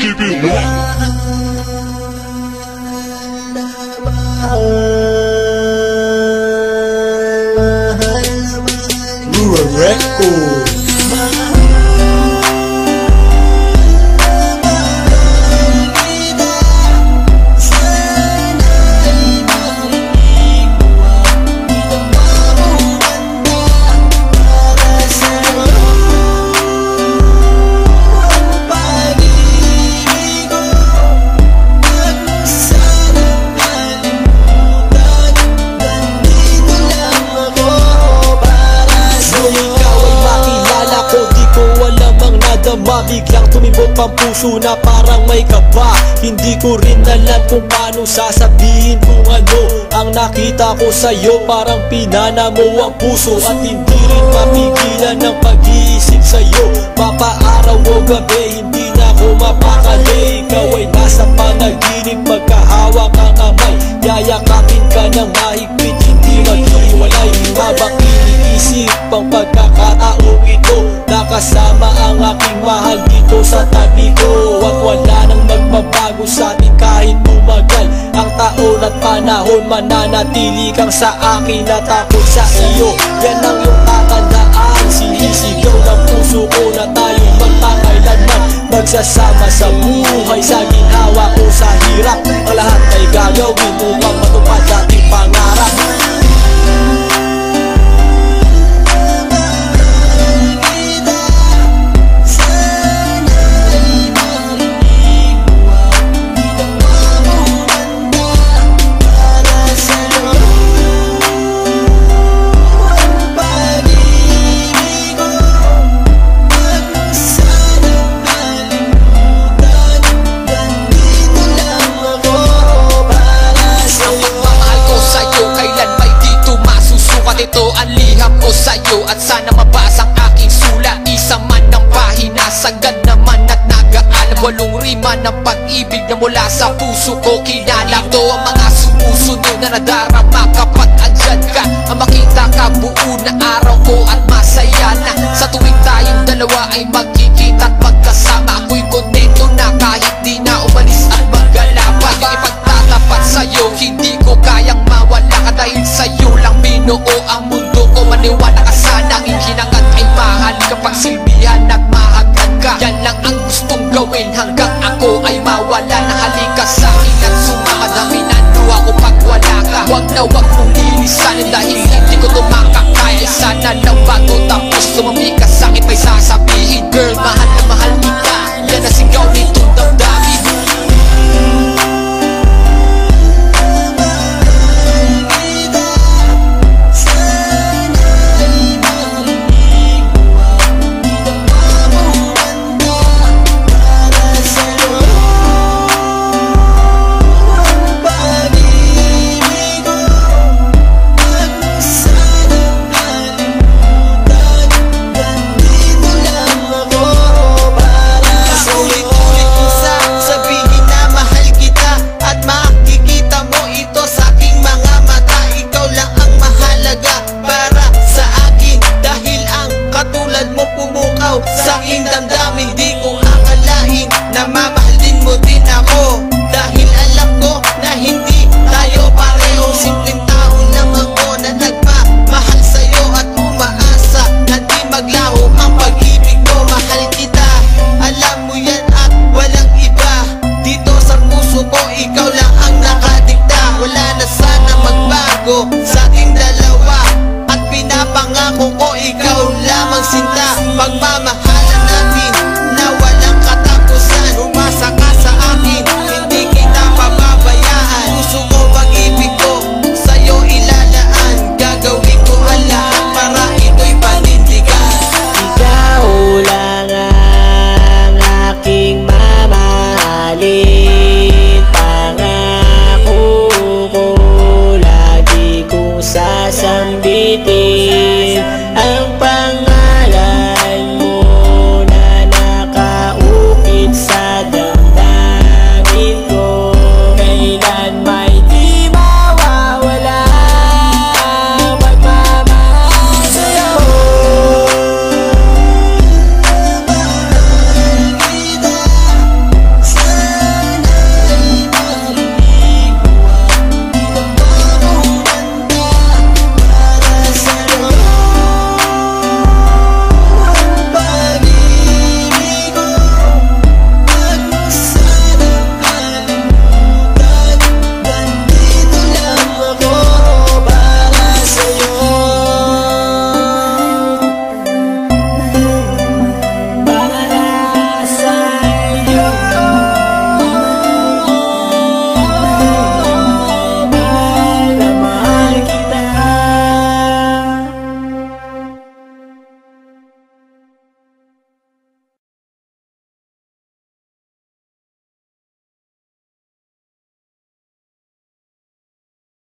Keep it locked. Rural Records. Biglang tumibok ang puso na parang may kaba. Hindi ko rin alam kung paano sasabihin kung ano ang nakita ko sa'yo. Parang pinana mo ang puso at hindi rin mapigilan ng pag-iisip sa'yo. Papaaraw o gabi, hindi na ako mapakali. Ikaw ay nasa panaginip, magkahawak ang kamay. Yayakapin ka ng mahigpit, hindi maghiwalay. Habang iniisip ang pagkakataong ito, nakasama ang aking mahal dito sa tabi ko. At wala nang magbabago sa atin kahit tumagal ang taon at panahon. Mananatili kang sa akin at ako sa iyo. Yan ang iyong tatandaan. Sinisigaw ng puso ko na tayong magpakailanman magsasama sa buhay, sa ginhawa o sa hirap. Ang lahat ay gagawin upang matupad ating pangarap. Ito ang liham ko sa'yo at sana mabasa ang aking sulat. Isa man ng pahina, sagad naman at nag-aalam. 8 rima ng pag-ibig na mula sa puso ko kinala. Ito ang mga sumusunod na nadarama kapag andyan ka. Ang makita ka buo na araw ko at masaya na. Sa tuwing tayong dalawa ay magkikita at magkasama. Ako'y kontento na kahit di na umalis at maggalapay. Ang ipagtatapat sa'yo, hindi ko kayang mawala ka. Dahil sa'yo lang binuo ang mundo ko. Maniwala ka sana ang hinangat ay mahal kapag silbihan at mahagad ka. Yan lang ang gustong gawin hanggang ako ay mawala na. Halika sa'kin at sumama na minando ako pag wala ka. Huwag na huwag mong lilisanin dahil hindi ko tumakakaya. Sana lang bago tapos tumami ka sa'kin may sasabihin. Girl, mahal na mahal kita. Yan ang sigaw nitong damdamin. Sa aking damdamin, di ko akalain na mamahalin mo din ako. Dahil alam ko na hindi tayo pareho. Simpleng tao lang ako na nagmamahal sa'yo at umaasa na di maglaho ang pag-ibig ko. Mahal kita, alam mo yan at walang iba. Dito sa puso ko, ikaw lang ang nakadikta. Wala na sana magbago sa ating dalawa at pinapangako ko ikaw lamang sinta. Pagmamahal